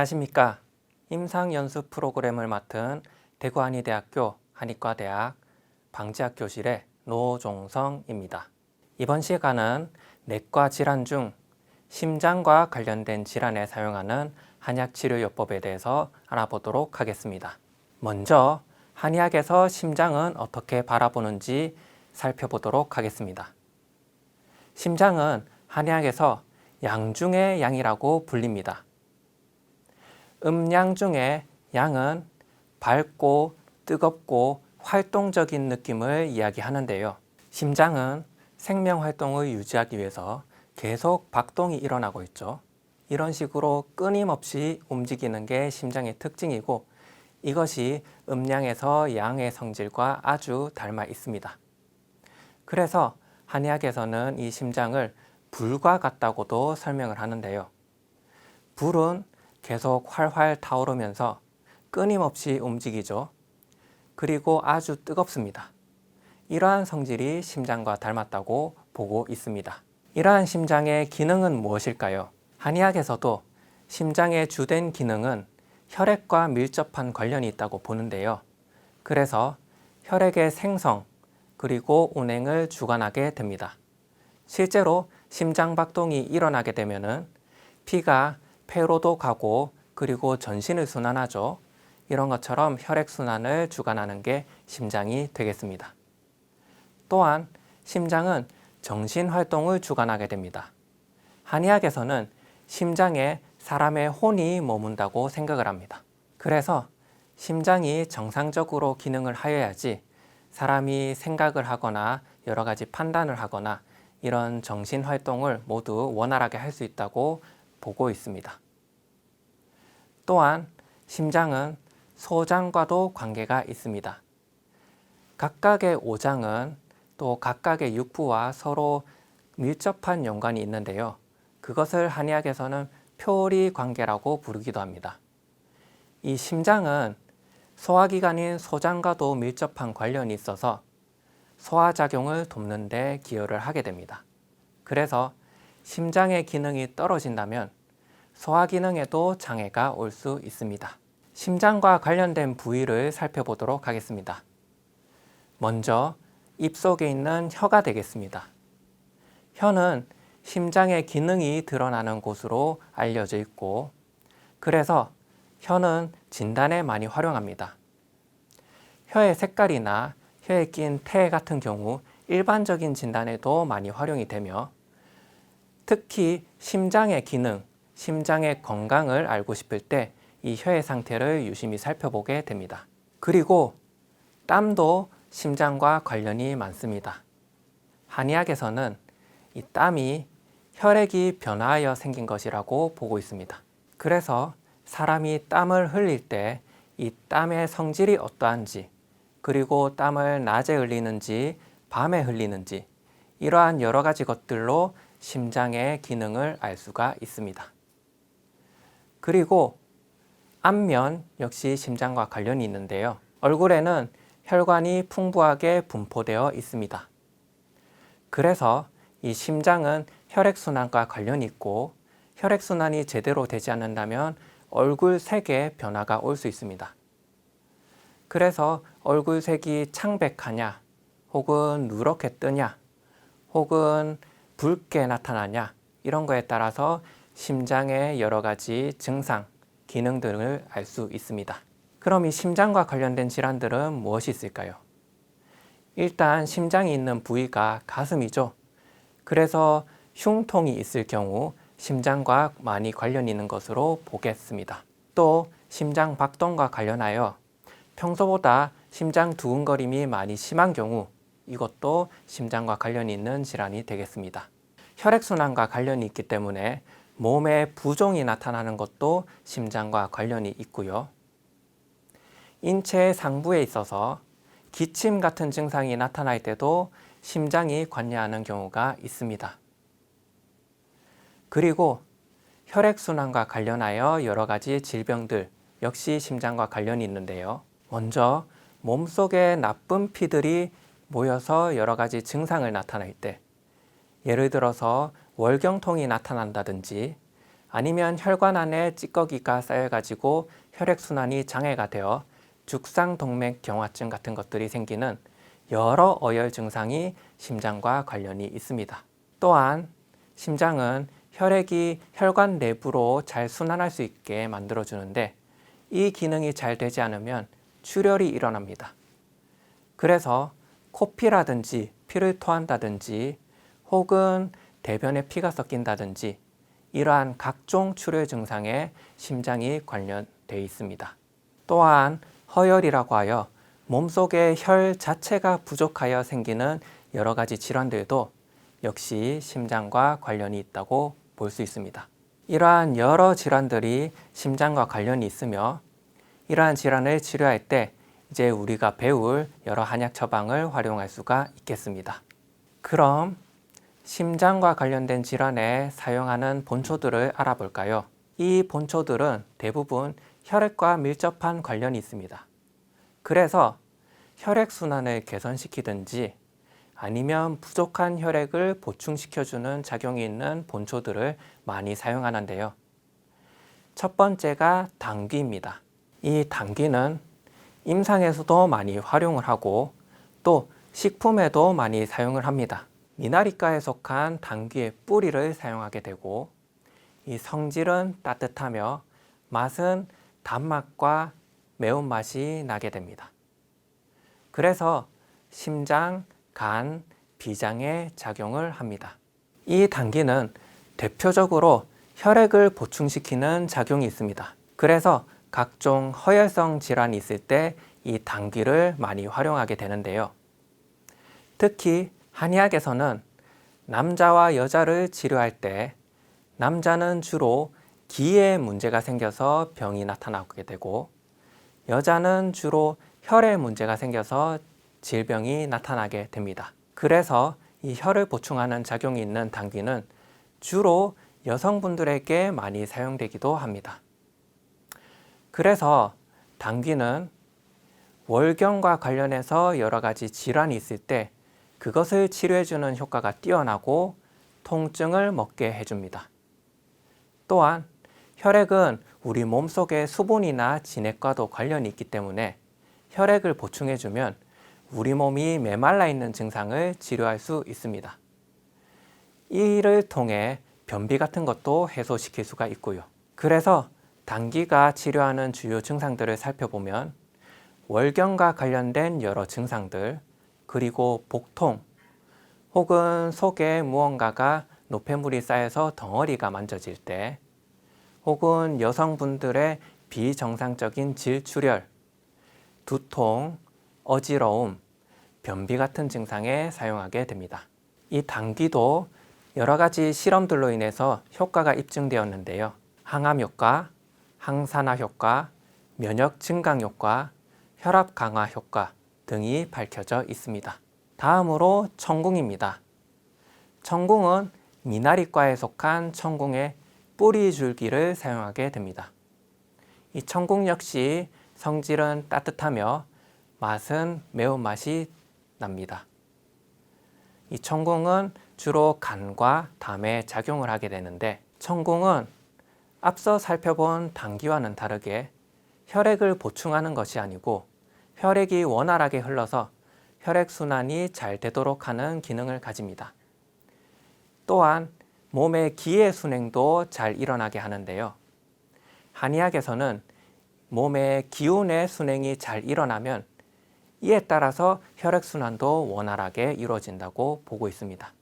안녕하십니까. 임상연수 프로그램을 맡은 대구한의대학교 한의과대학 방지학 교실의 노종성입니다. 이번 시간은 내과 질환 중 심장과 관련된 질환에 사용하는 한약치료요법에 대해서 알아보도록 하겠습니다. 먼저 한의학에서 심장은 어떻게 바라보는지 살펴보도록 하겠습니다. 심장은 한의학에서 양 중의 양이라고 불립니다. 음양 중에 양은 밝고 뜨겁고 활동적인 느낌을 이야기하는데요. 심장은 생명활동을 유지하기 위해서 계속 박동이 일어나고 있죠. 이런 식으로 끊임없이 움직이는 게 심장의 특징이고 이것이 음양에서 양의 성질과 아주 닮아 있습니다. 그래서 한의학에서는 이 심장을 불과 같다고도 설명을 하는데요. 불은 계속 활활 타오르면서 끊임없이 움직이죠. 그리고 아주 뜨겁습니다. 이러한 성질이 심장과 닮았다고 보고 있습니다. 이러한 심장의 기능은 무엇일까요? 한의학에서도 심장의 주된 기능은 혈액과 밀접한 관련이 있다고 보는데요. 그래서 혈액의 생성 그리고 운행을 주관하게 됩니다. 실제로 심장박동이 일어나게 되면 피가 폐로도 가고 그리고 전신을 순환하죠. 이런 것처럼 혈액순환을 주관하는 게 심장이 되겠습니다. 또한 심장은 정신활동을 주관하게 됩니다. 한의학에서는 심장에 사람의 혼이 머문다고 생각을 합니다. 그래서 심장이 정상적으로 기능을 하여야지 사람이 생각을 하거나 여러 가지 판단을 하거나 이런 정신활동을 모두 원활하게 할 수 있다고 보고 있습니다. 또한 심장은 소장과도 관계가 있습니다. 각각의 오장은 또 각각의 육부와 서로 밀접한 연관이 있는데요. 그것을 한의학에서는 표리 관계라고 부르기도 합니다. 이 심장은 소화기관인 소장과도 밀접한 관련이 있어서 소화작용을 돕는 데 기여를 하게 됩니다. 그래서 심장의 기능이 떨어진다면 소화기능에도 장애가 올 수 있습니다. 심장과 관련된 부위를 살펴보도록 하겠습니다. 먼저 입속에 있는 혀가 되겠습니다. 혀는 심장의 기능이 드러나는 곳으로 알려져 있고 그래서 혀는 진단에 많이 활용합니다. 혀의 색깔이나 혀에 낀 태 같은 경우 일반적인 진단에도 많이 활용이 되며 특히 심장의 기능, 심장의 건강을 알고 싶을 때 이 혀의 상태를 유심히 살펴보게 됩니다. 그리고 땀도 심장과 관련이 많습니다. 한의학에서는 이 땀이 혈액이 변화하여 생긴 것이라고 보고 있습니다. 그래서 사람이 땀을 흘릴 때 이 땀의 성질이 어떠한지 그리고 땀을 낮에 흘리는지 밤에 흘리는지 이러한 여러 가지 것들로 심장의 기능을 알 수가 있습니다. 그리고 안면 역시 심장과 관련이 있는데요. 얼굴에는 혈관이 풍부하게 분포되어 있습니다. 그래서 이 심장은 혈액순환과 관련이 있고 혈액순환이 제대로 되지 않는다면 얼굴색에 변화가 올 수 있습니다. 그래서 얼굴색이 창백하냐 혹은 누렇게 뜨냐 혹은 붉게 나타나냐 이런 거에 따라서 심장의 여러 가지 증상, 기능 등을 알 수 있습니다. 그럼 이 심장과 관련된 질환들은 무엇이 있을까요? 일단 심장이 있는 부위가 가슴이죠. 그래서 흉통이 있을 경우 심장과 많이 관련이 있는 것으로 보겠습니다. 또 심장 박동과 관련하여 평소보다 심장 두근거림이 많이 심한 경우 이것도 심장과 관련이 있는 질환이 되겠습니다. 혈액순환과 관련이 있기 때문에 몸에 부종이 나타나는 것도 심장과 관련이 있고요. 인체의 상부에 있어서 기침 같은 증상이 나타날 때도 심장이 관여하는 경우가 있습니다. 그리고 혈액순환과 관련하여 여러 가지 질병들 역시 심장과 관련이 있는데요. 먼저 몸속에 나쁜 피들이 모여서 여러 가지 증상을 나타낼 때 예를 들어서 월경통이 나타난다든지 아니면 혈관 안에 찌꺼기가 쌓여가지고 혈액순환이 장애가 되어 죽상동맥경화증 같은 것들이 생기는 여러 어열 증상이 심장과 관련이 있습니다. 또한 심장은 혈액이 혈관 내부로 잘 순환할 수 있게 만들어주는데 이 기능이 잘 되지 않으면 출혈이 일어납니다. 그래서 코피라든지 피를 토한다든지 혹은 대변에 피가 섞인다든지 이러한 각종 출혈 증상에 심장이 관련되어 있습니다. 또한 허혈이라고 하여 몸속의 혈 자체가 부족하여 생기는 여러 가지 질환들도 역시 심장과 관련이 있다고 볼 수 있습니다. 이러한 여러 질환들이 심장과 관련이 있으며 이러한 질환을 치료할 때 이제 우리가 배울 여러 한약 처방을 활용할 수가 있겠습니다. 그럼 심장과 관련된 질환에 사용하는 본초들을 알아볼까요? 이 본초들은 대부분 혈액과 밀접한 관련이 있습니다. 그래서 혈액순환을 개선시키든지 아니면 부족한 혈액을 보충시켜주는 작용이 있는 본초들을 많이 사용하는데요. 첫 번째가 당귀입니다. 이 당귀는 임상에서도 많이 활용을 하고 또 식품에도 많이 사용을 합니다. 미나리과에 속한 당귀의 뿌리를 사용하게 되고 이 성질은 따뜻하며 맛은 단맛과 매운맛이 나게 됩니다. 그래서 심장, 간, 비장에 작용을 합니다. 이 당귀는 대표적으로 혈액을 보충시키는 작용이 있습니다. 그래서 각종 허혈성 질환이 있을 때 이 당귀를 많이 활용하게 되는데요. 특히 한의학에서는 남자와 여자를 치료할 때 남자는 주로 기에 문제가 생겨서 병이 나타나게 되고 여자는 주로 혈에 문제가 생겨서 질병이 나타나게 됩니다. 그래서 이 혈을 보충하는 작용이 있는 당귀는 주로 여성분들에게 많이 사용되기도 합니다. 그래서 당귀는 월경과 관련해서 여러 가지 질환이 있을 때 그것을 치료해주는 효과가 뛰어나고 통증을 먹게 해줍니다. 또한 혈액은 우리 몸속의 수분이나 진액과도 관련이 있기 때문에 혈액을 보충해주면 우리 몸이 메말라 있는 증상을 치료할 수 있습니다. 이를 통해 변비 같은 것도 해소시킬 수가 있고요. 그래서 당귀가 치료하는 주요 증상들을 살펴보면 월경과 관련된 여러 증상들, 그리고 복통, 혹은 속에 무언가가 노폐물이 쌓여서 덩어리가 만져질 때, 혹은 여성분들의 비정상적인 질출혈, 두통, 어지러움, 변비 같은 증상에 사용하게 됩니다. 이 당귀도 여러 가지 실험들로 인해서 효과가 입증되었는데요. 항암 효과, 항산화 효과, 면역 증강 효과, 혈압 강화 효과 등이 밝혀져 있습니다. 다음으로 청궁입니다. 청궁은 미나리과에 속한 청궁의 뿌리 줄기를 사용하게 됩니다. 이 청궁 역시 성질은 따뜻하며 맛은 매운맛이 납니다. 이 청궁은 주로 간과 담에 작용을 하게 되는데 청궁은 앞서 살펴본 당귀와는 다르게 혈액을 보충하는 것이 아니고 혈액이 원활하게 흘러서 혈액순환이 잘 되도록 하는 기능을 가집니다. 또한 몸의 기의 순행도 잘 일어나게 하는데요. 한의학에서는 몸의 기운의 순행이 잘 일어나면 이에 따라서 혈액순환도 원활하게 이루어진다고 보고 있습니다.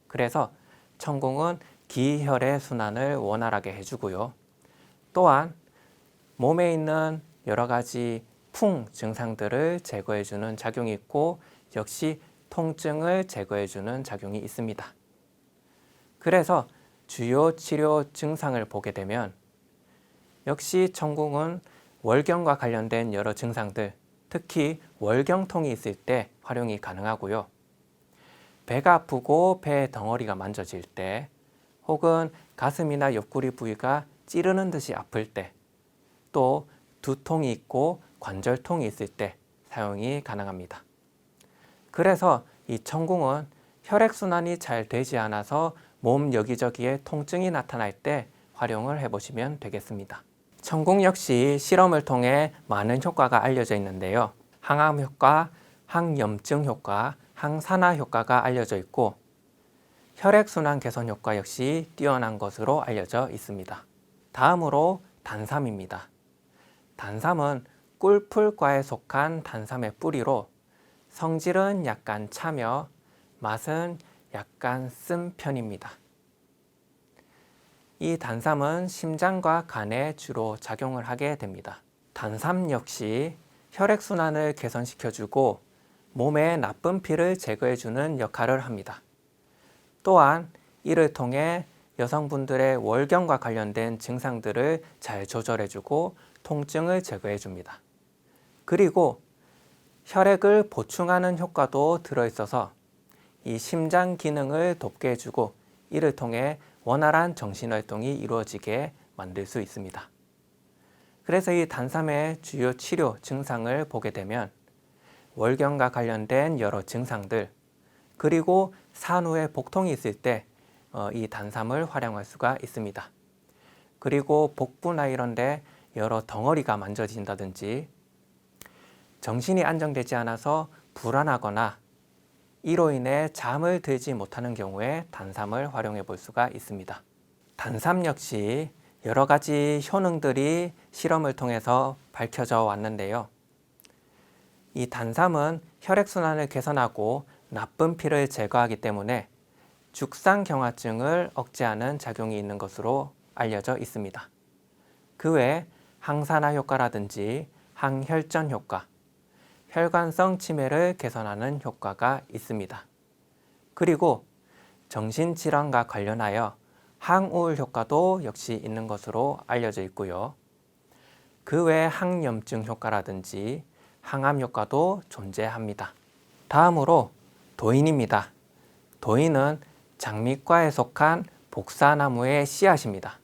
그래서 청궁은 기혈의 순환을 원활하게 해주고요. 또한 몸에 있는 여러 가지 풍 증상들을 제거해주는 작용이 있고 역시 통증을 제거해주는 작용이 있습니다. 그래서 주요 치료 증상을 보게 되면 역시 청궁은 월경과 관련된 여러 증상들, 특히 월경통이 있을 때 활용이 가능하고요. 배가 아프고 배 덩어리가 만져질 때 혹은 가슴이나 옆구리 부위가 찌르는 듯이 아플 때 또 두통이 있고 관절통이 있을 때 사용이 가능합니다. 그래서 이 청궁은 혈액순환이 잘 되지 않아서 몸 여기저기에 통증이 나타날 때 활용을 해보시면 되겠습니다. 천궁 역시 실험을 통해 많은 효과가 알려져 있는데요. 항암 효과, 항염증 효과, 항산화 효과가 알려져 있고 혈액순환 개선 효과 역시 뛰어난 것으로 알려져 있습니다. 다음으로 단삼입니다. 단삼은 꿀풀과에 속한 단삼의 뿌리로 성질은 약간 차며 맛은 약간 쓴 편입니다. 이 단삼은 심장과 간에 주로 작용을 하게 됩니다. 단삼 역시 혈액순환을 개선시켜주고 몸의 나쁜 피를 제거해주는 역할을 합니다. 또한 이를 통해 여성분들의 월경과 관련된 증상들을 잘 조절해주고 통증을 제거해줍니다. 그리고 혈액을 보충하는 효과도 들어있어서 이 심장 기능을 돕게 해주고 이를 통해 원활한 정신활동이 이루어지게 만들 수 있습니다. 그래서 이 단삼의 주요 치료 증상을 보게 되면 월경과 관련된 여러 증상들 그리고 산후에 복통이 있을 때 이 단삼을 활용할 수가 있습니다. 그리고 복부나 이런 데 여러 덩어리가 만져진다든지 정신이 안정되지 않아서 불안하거나 이로 인해 잠을 들지 못하는 경우에 단삼을 활용해 볼 수가 있습니다. 단삼 역시 여러 가지 효능들이 실험을 통해서 밝혀져 왔는데요. 이 단삼은 혈액순환을 개선하고 나쁜 피를 제거하기 때문에 죽상경화증을 억제하는 작용이 있는 것으로 알려져 있습니다. 그 외에 항산화 효과라든지 항혈전 효과, 혈관성 치매를 개선하는 효과가 있습니다. 그리고 정신질환과 관련하여 항우울 효과도 역시 있는 것으로 알려져 있고요. 그 외에 항염증 효과라든지 항암 효과도 존재합니다. 다음으로 도인입니다. 도인은 장미과에 속한 복사나무의 씨앗입니다.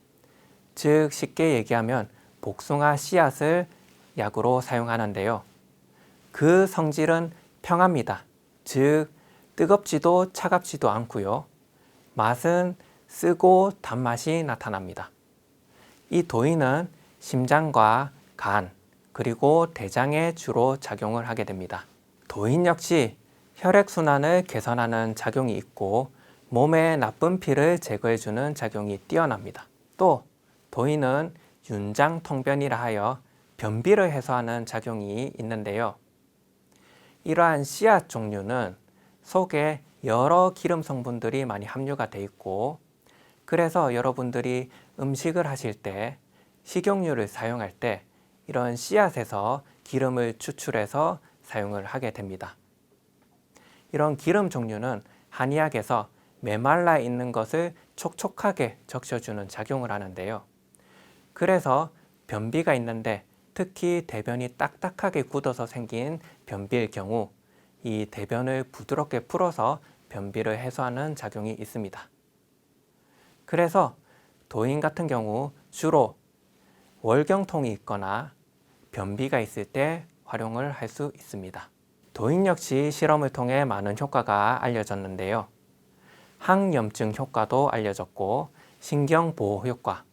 즉 쉽게 얘기하면 복숭아 씨앗을 약으로 사용하는데요. 그 성질은 평합니다. 즉 뜨겁지도 차갑지도 않고요. 맛은 쓰고 단맛이 나타납니다. 이 도인은 심장과 간 그리고 대장에 주로 작용을 하게 됩니다. 도인 역시 혈액순환을 개선하는 작용이 있고 몸의 나쁜 피를 제거해주는 작용이 뛰어납니다. 또 도인은 윤장통변이라 하여 변비를 해소하는 작용이 있는데요. 이러한 씨앗 종류는 속에 여러 기름 성분들이 많이 함유가 되어 있고 그래서 여러분들이 음식을 하실 때 식용유를 사용할 때 이런 씨앗에서 기름을 추출해서 사용을 하게 됩니다. 이런 기름 종류는 한의학에서 메말라 있는 것을 촉촉하게 적셔주는 작용을 하는데요. 그래서 변비가 있는데 특히 대변이 딱딱하게 굳어서 생긴 변비일 경우 이 대변을 부드럽게 풀어서 변비를 해소하는 작용이 있습니다. 그래서 도인 같은 경우 주로 월경통이 있거나 변비가 있을 때 활용을 할 수 있습니다. 도인 역시 실험을 통해 많은 효과가 알려졌는데요. 항염증 효과도 알려졌고 신경보호 효과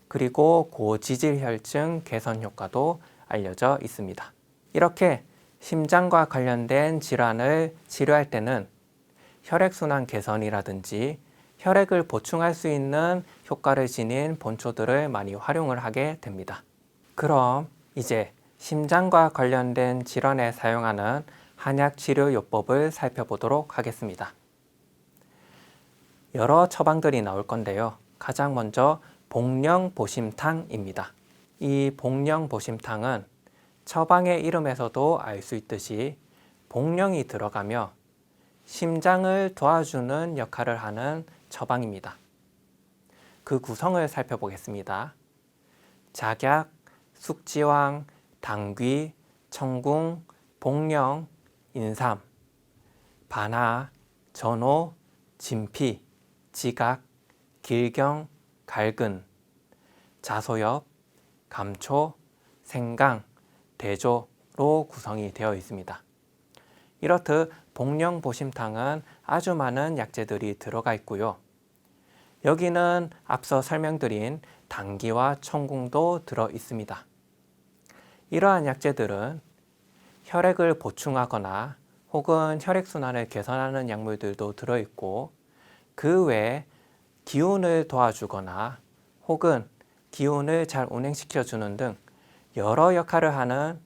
그리고 고지질혈증 개선 효과도 알려져 있습니다. 이렇게 심장과 관련된 질환을 치료할 때는 혈액순환 개선이라든지 혈액을 보충할 수 있는 효과를 지닌 본초들을 많이 활용을 하게 됩니다. 그럼 이제 심장과 관련된 질환에 사용하는 한약 치료요법을 살펴보도록 하겠습니다. 여러 처방들이 나올 건데요. 가장 먼저 복령보심탕입니다. 이 복령보심탕은 처방의 이름에서도 알 수 있듯이 복령이 들어가며 심장을 도와주는 역할을 하는 처방입니다. 그 구성을 살펴보겠습니다. 작약, 숙지황, 당귀, 청궁, 복령, 인삼, 반하, 전호, 진피, 지각, 길경, 갈근, 자소엽, 감초, 생강, 대조로 구성이 되어 있습니다. 이렇듯 복령보심탕은 아주 많은 약재들이 들어가 있고요. 여기는 앞서 설명드린 당귀와 청궁도 들어 있습니다. 이러한 약재들은 혈액을 보충하거나 혹은 혈액순환을 개선하는 약물들도 들어있고, 그 외에 기운을 도와주거나 혹은 기운을 잘 운행시켜주는 등 여러 역할을 하는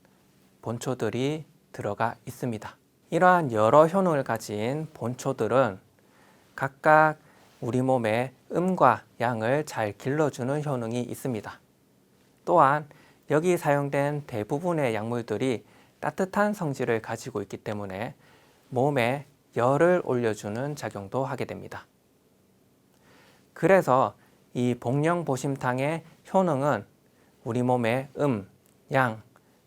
본초들이 들어가 있습니다. 이러한 여러 효능을 가진 본초들은 각각 우리 몸의 음과 양을 잘 길러주는 효능이 있습니다. 또한 여기 사용된 대부분의 약물들이 따뜻한 성질을 가지고 있기 때문에 몸에 열을 올려주는 작용도 하게 됩니다. 그래서 이 복령보심탕의 효능은 우리 몸의 양,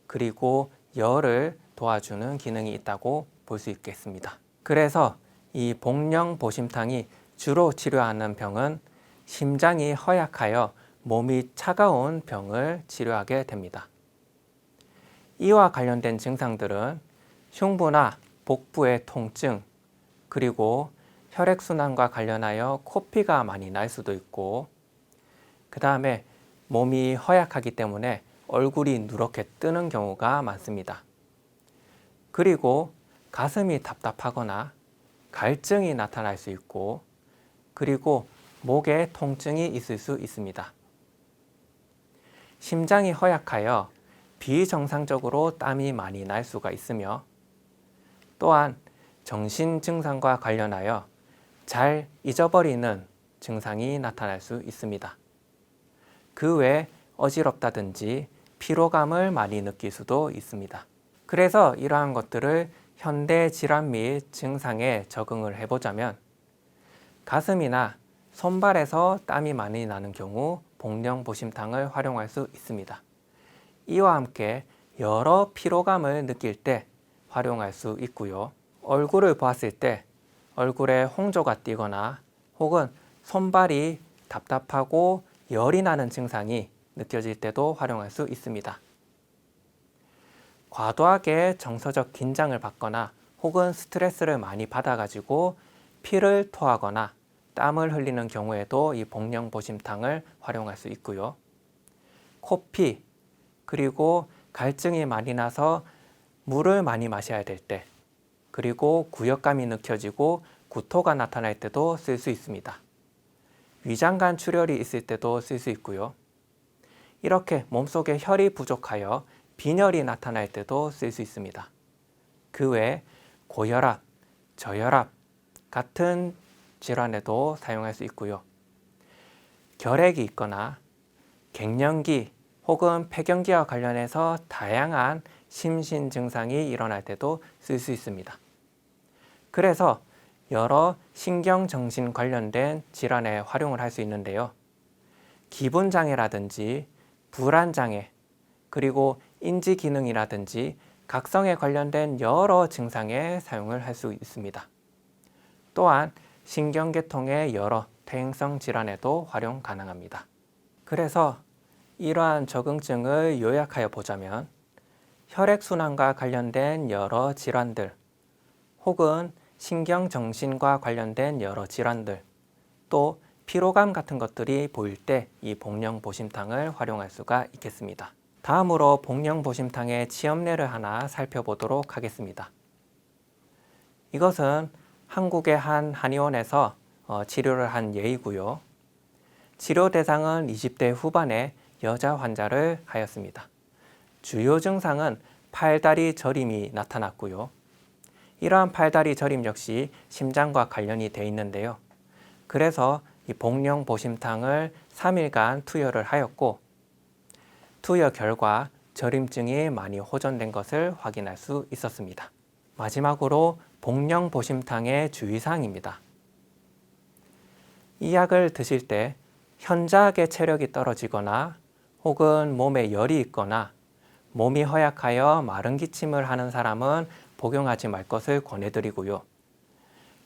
그리고 열을 도와주는 기능이 있다고 볼 수 있겠습니다. 그래서 이 복령보심탕이 주로 치료하는 병은 심장이 허약하여 몸이 차가운 병을 치료하게 됩니다. 이와 관련된 증상들은 흉부나 복부의 통증, 그리고 혈액순환과 관련하여 코피가 많이 날 수도 있고, 그 다음에 몸이 허약하기 때문에 얼굴이 누렇게 뜨는 경우가 많습니다. 그리고 가슴이 답답하거나 갈증이 나타날 수 있고, 그리고 목에 통증이 있을 수 있습니다. 심장이 허약하여 비정상적으로 땀이 많이 날 수가 있으며, 또한 정신 증상과 관련하여 잘 잊어버리는 증상이 나타날 수 있습니다. 그 외에 어지럽다든지 피로감을 많이 느낄 수도 있습니다. 그래서 이러한 것들을 현대 질환 및 증상에 적응을 해보자면, 가슴이나 손발에서 땀이 많이 나는 경우 복령보심탕을 활용할 수 있습니다. 이와 함께 여러 피로감을 느낄 때 활용할 수 있고요. 얼굴을 보았을 때 얼굴에 홍조가 띄거나 혹은 손발이 답답하고 열이 나는 증상이 느껴질 때도 활용할 수 있습니다. 과도하게 정서적 긴장을 받거나 혹은 스트레스를 많이 받아가지고 피를 토하거나 땀을 흘리는 경우에도 이 복령보심탕을 활용할 수 있고요. 코피, 그리고 갈증이 많이 나서 물을 많이 마셔야 될 때, 그리고 구역감이 느껴지고 구토가 나타날 때도 쓸 수 있습니다. 위장관 출혈이 있을 때도 쓸 수 있고요. 이렇게 몸속에 혈이 부족하여 빈혈이 나타날 때도 쓸 수 있습니다. 그 외에 고혈압, 저혈압 같은 질환에도 사용할 수 있고요. 결핵이 있거나 갱년기 혹은 폐경기와 관련해서 다양한 심신 증상이 일어날 때도 쓸 수 있습니다. 그래서 여러 신경정신 관련된 질환에 활용을 할 수 있는데요. 기분장애라든지 불안장애, 그리고 인지기능이라든지 각성에 관련된 여러 증상에 사용을 할 수 있습니다. 또한 신경계통의 여러 퇴행성 질환에도 활용 가능합니다. 그래서 이러한 적응증을 요약하여 보자면, 혈액순환과 관련된 여러 질환들, 혹은 신경정신과 관련된 여러 질환들, 또 피로감 같은 것들이 보일 때 이 복령보심탕을 활용할 수가 있겠습니다. 다음으로 복령보심탕의 치염례를 하나 살펴보도록 하겠습니다. 이것은 한국의 한 한의원에서 치료를 한 예이고요. 치료 대상은 20대 후반의 여자 환자를 하였습니다. 주요 증상은 팔다리 저림이 나타났고요. 이러한 팔다리 저림 역시 심장과 관련이 되어 있는데요. 그래서 이 복령보심탕을 3일간 투여를 하였고, 투여 결과 저림증이 많이 호전된 것을 확인할 수 있었습니다. 마지막으로 복령보심탕의 주의사항입니다. 이 약을 드실 때 현저하게 체력이 떨어지거나 혹은 몸에 열이 있거나 몸이 허약하여 마른 기침을 하는 사람은 복용하지 말 것을 권해드리고요.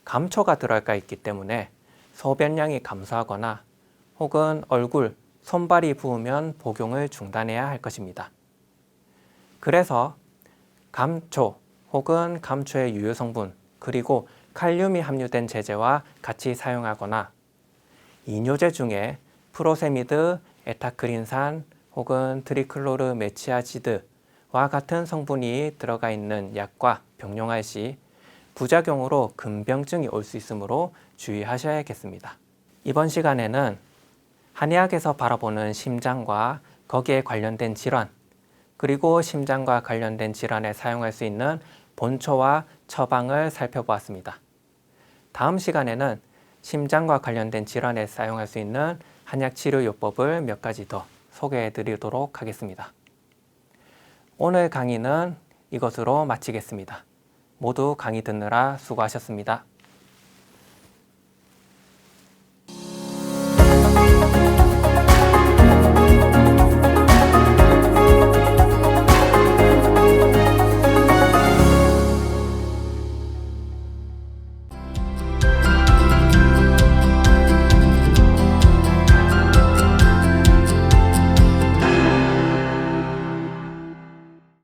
감초가 들어가 있기 때문에 소변량이 감소하거나 혹은 얼굴, 손발이 부으면 복용을 중단해야 할 것입니다. 그래서 감초 혹은 감초의 유효 성분, 그리고 칼륨이 함유된 제제와 같이 사용하거나 이뇨제 중에 프로세미드, 에타크린산 혹은 트리클로르메치아지드와 같은 성분이 들어가 있는 약과 병용할 시 부작용으로 근병증이 올 수 있으므로 주의하셔야겠습니다. 이번 시간에는 한의학에서 바라보는 심장과 거기에 관련된 질환, 그리고 심장과 관련된 질환에 사용할 수 있는 본초와 처방을 살펴보았습니다. 다음 시간에는 심장과 관련된 질환에 사용할 수 있는 한약치료요법을 몇 가지 더 소개해 드리도록 하겠습니다. 오늘 강의는 이것으로 마치겠습니다. 모두 강의 듣느라 수고하셨습니다.